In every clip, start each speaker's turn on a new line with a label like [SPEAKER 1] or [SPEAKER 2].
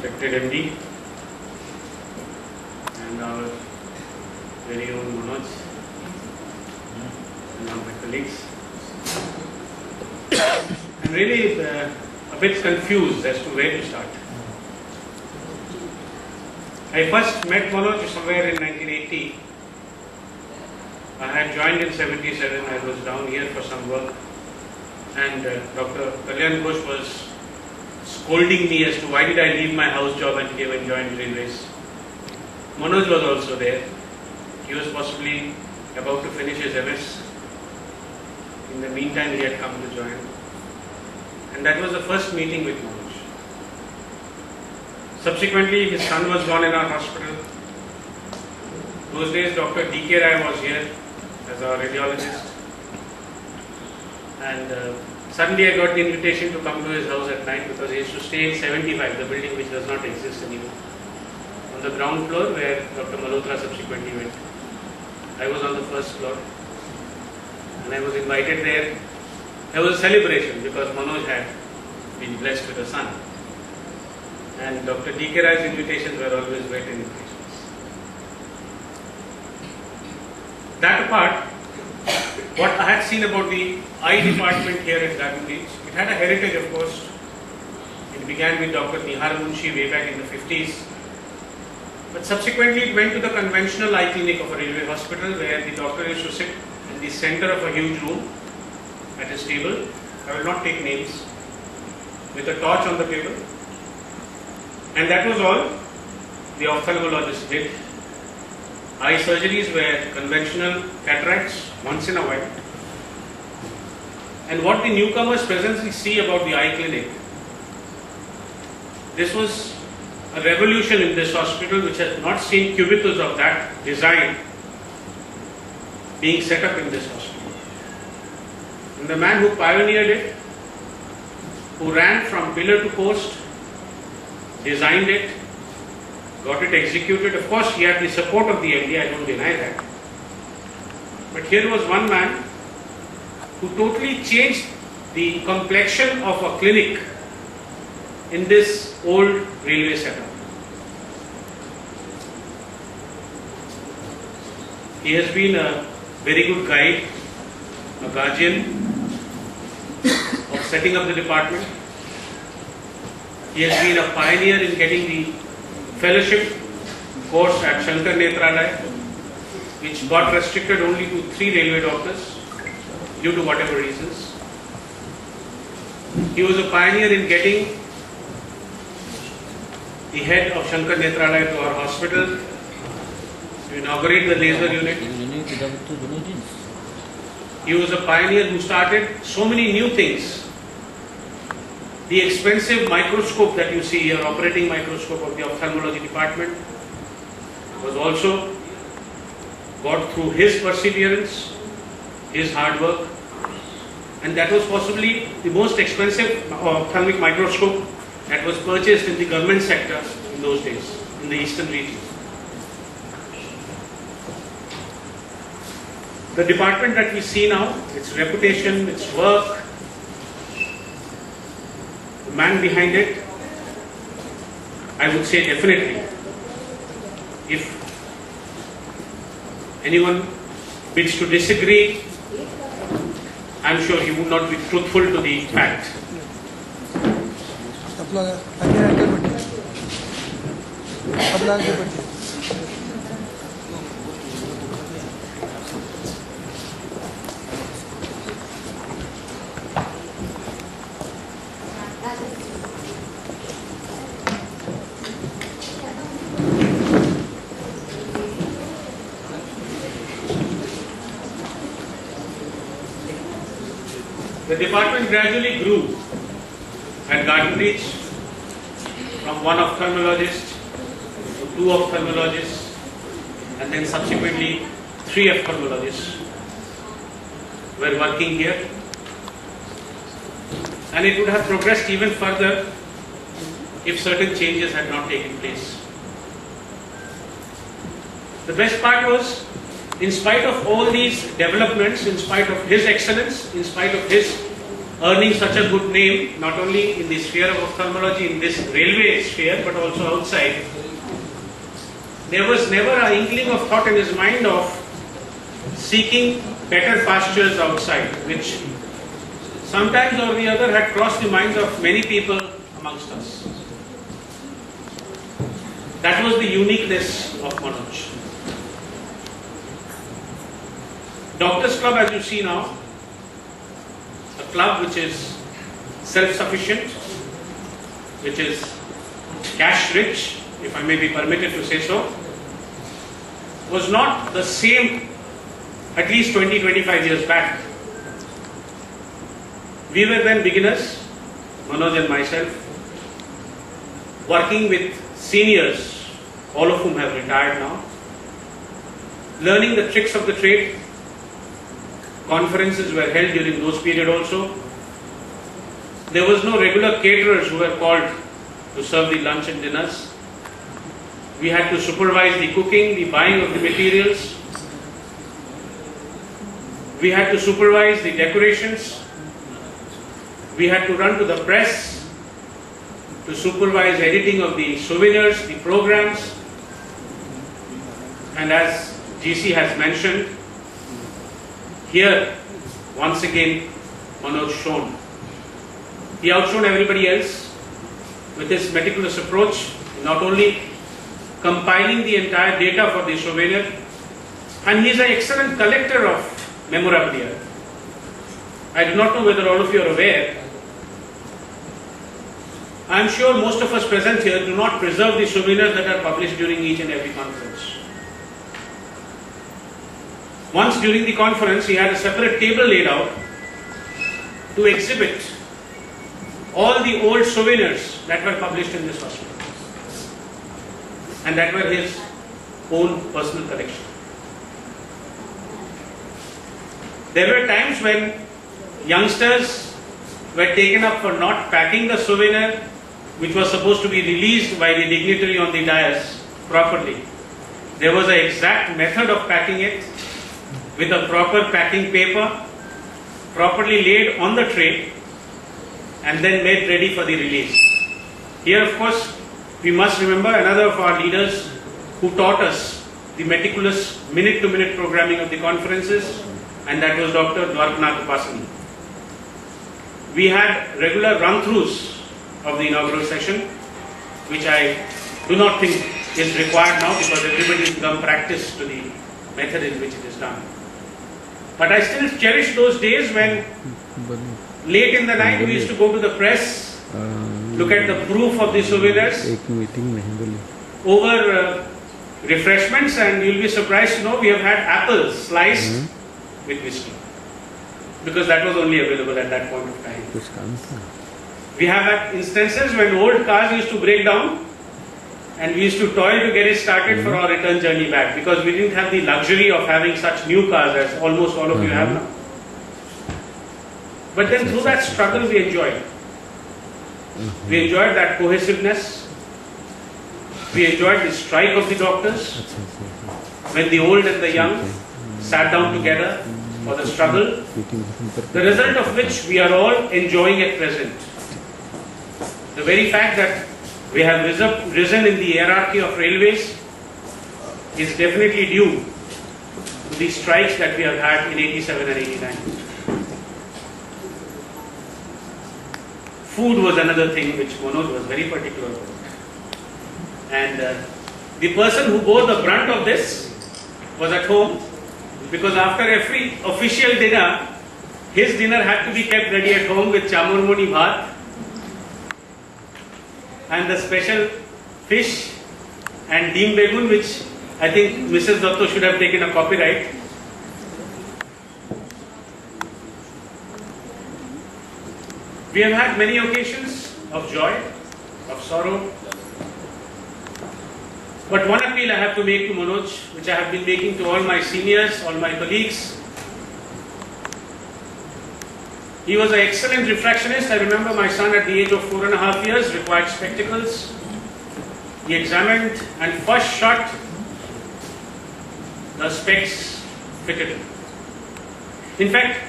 [SPEAKER 1] respected MD and our very own Manoj and all my colleagues. I'm really a bit confused as to where to start. I first met Manoj somewhere in 1980. I had joined in 77. I was down here for some work, and Dr. Kalyan Ghosh was scolding me as to why did I leave my house job and came and joined Railways. Manoj was also there. He was possibly about to finish his MS. In the meantime, he had come to join. And that was the first meeting with Manoj. Subsequently, his son was born in our hospital. Those days, Dr. D.K. Rai was here as our radiologist. And suddenly I got the invitation to come to his house at night because he used to stay in 75, the building which does not exist anymore. On the ground floor where Dr. Malhotra subsequently went. I was on the first floor. And I was invited there. There was a celebration because Manoj had been blessed with a son. And Dr. D.K. Rai's invitations were always wet invitations. That apart, what I had seen about the eye department here at Garden Reach, it had a heritage, of course. It began with Dr. Nihar Munshi way back in the 50s. But subsequently it went to the conventional eye clinic of a railway hospital where the doctor used to sit in the center of a huge room at his table. I will not take names. With a torch on the table. And that was all the ophthalmologist did. Eye surgeries were conventional cataracts once in a while. And what the newcomers presently see about the eye clinic, this was a revolution in this hospital which has not seen cubicles of that design being set up in this hospital. And the man who pioneered it, who ran from pillar to post, designed it, got it executed. Of course, he had the support of the MD, I don't deny that. But here was one man who totally changed the complexion of a clinic in this old railway setup. He has been a very good guide, a guardian of setting up the department. He has been a pioneer in getting the fellowship course at Shankar Nethralaya, which got restricted only to 3 railway doctors due to whatever reasons. He was a pioneer in getting the head of Shankar Nethralaya to our hospital to inaugurate the laser unit. He was a pioneer who started so many new things. The expensive microscope that you see here, operating microscope of the ophthalmology department, was also got through his perseverance, his hard work, and that was possibly the most expensive ophthalmic microscope that was purchased in the government sector in those days, in the eastern region. The department that we see now, its reputation, its work, the man behind it, I would say definitely, if anyone bids to disagree, I'm sure he would not be truthful to the fact. The department gradually grew at Garden Reach from 1 ophthalmologist to 2 ophthalmologists and then subsequently 3 ophthalmologists were working here, and it would have progressed even further if certain changes had not taken place. The best part was, in spite of all these developments, in spite of his excellence, in spite of his earning such a good name, not only in the sphere of ophthalmology, in this railway sphere, but also outside. There was never an inkling of thought in his mind of seeking better pastures outside, which sometimes or the other had crossed the minds of many people amongst us. That was the uniqueness of Manoj. Doctors Club, as you see now, a club which is self-sufficient, which is cash rich, if I may be permitted to say so, was not the same at least 20-25 years back. We were then beginners, Manoj and myself, working with seniors, all of whom have retired now, learning the tricks of the trade. Conferences were held during those period also. There was no regular caterers who were called to serve the lunch and dinners. We had to supervise the cooking, the buying of the materials. We had to supervise the decorations. We had to run to the press to supervise editing of the souvenirs, the programs. And as GC has mentioned, here, once again, Manoj shone. He outshone everybody else with his meticulous approach, not only compiling the entire data for the souvenir, and he is an excellent collector of memorabilia. I do not know whether all of you are aware. I am sure most of us present here do not preserve the souvenirs that are published during each and every conference. Once during the conference, he had a separate table laid out to exhibit all the old souvenirs that were published in this hospital, and that were his own personal collection. There were times when youngsters were taken up for not packing the souvenir, which was supposed to be released by the dignitary on the dais properly. There was an exact method of packing it, with a proper packing paper, properly laid on the tray, and then made ready for the release. Here, of course, we must remember another of our leaders who taught us the meticulous minute-to-minute programming of the conferences, and that was Dr. Dwarkanath Upasani. We had regular run-throughs of the inaugural session, which I do not think is required now because everybody has become practiced to the method in which it is done. But I still cherish those days when late in the night we used to go to the press, look at the proof of the souvenirs, over refreshments, and you'll be surprised to know we have had apples sliced with whiskey, because that was only available at that point of time. We have had instances when old cars used to break down and we used to toil to get it started for our return journey back, because we didn't have the luxury of having such new cars as almost all of you have now. But then through that struggle we enjoyed. We enjoyed that cohesiveness. We enjoyed the strike of the doctors, when the old and the young sat down together for the struggle, the result of which we are all enjoying at present. The very fact that we have risen in the hierarchy of railways is definitely due to the strikes that we have had in 87 and 89. Food was another thing which Manoj was very particular about. And the person who bore the brunt of this was at home, because after every official dinner, his dinner had to be kept ready at home with chamurmoni bhat and the special fish and deem begun, which I think Mrs. Dotto should have taken a copyright. We have had many occasions of joy, of sorrow. But one appeal I have to make to Manoj, which I have been making to all my seniors, all my colleagues. He was an excellent refractionist. I remember my son at the age of 4.5 years required spectacles. He examined and first shot the specs fitted him. In fact,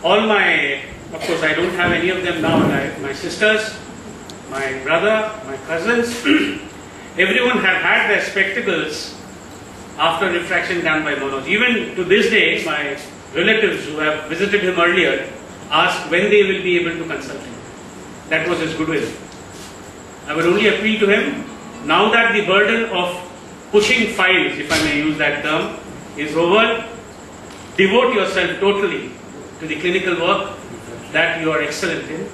[SPEAKER 1] all my, of course I don't have any of them now, my sisters, my brother, my cousins, everyone have had their spectacles after refraction done by Manoj. Even to this day, my relatives who have visited him earlier ask when they will be able to consult him. That was his goodwill. I would only appeal to him, now that the burden of pushing files, if I may use that term, is over, devote yourself totally to the clinical work that you are excellent in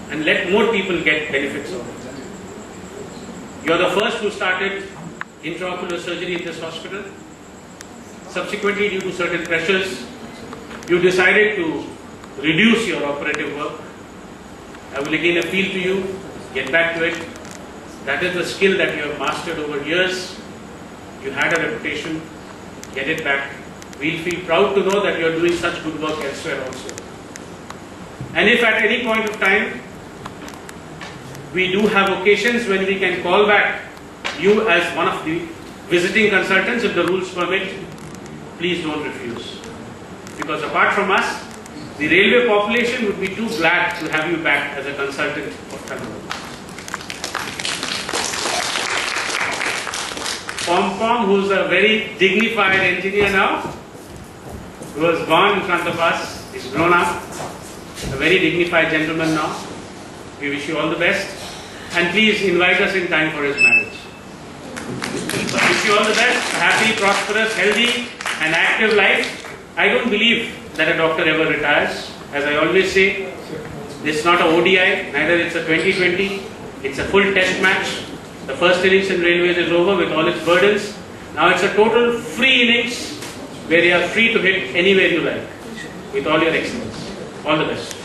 [SPEAKER 1] and let more people get benefits of it. You are the first who started intraocular surgery in this hospital. Subsequently, due to certain pressures, you decided to reduce your operative work. I will again appeal to you, get back to it. That is the skill that you have mastered over years. You had a reputation, get it back. We'll feel proud to know that you are doing such good work elsewhere also. And if at any point of time, we do have occasions when we can call back you as one of the visiting consultants, if the rules permit, please don't refuse. Because apart from us, the railway population would be too glad to have you back as a consultant of Thangalore. Pom, who's a very dignified engineer now, who was born in front of us, is grown up, a very dignified gentleman now. We wish you all the best. And please invite us in time for his marriage. Wish you all the best, a happy, prosperous, healthy and active life. I don't believe that a doctor ever retires. As I always say, this is not a ODI, neither it's a 2020, it's a full test match. The first innings in railways is over with all its burdens. Now it's a total free innings where you are free to hit anywhere you like with all your excellence. All the best.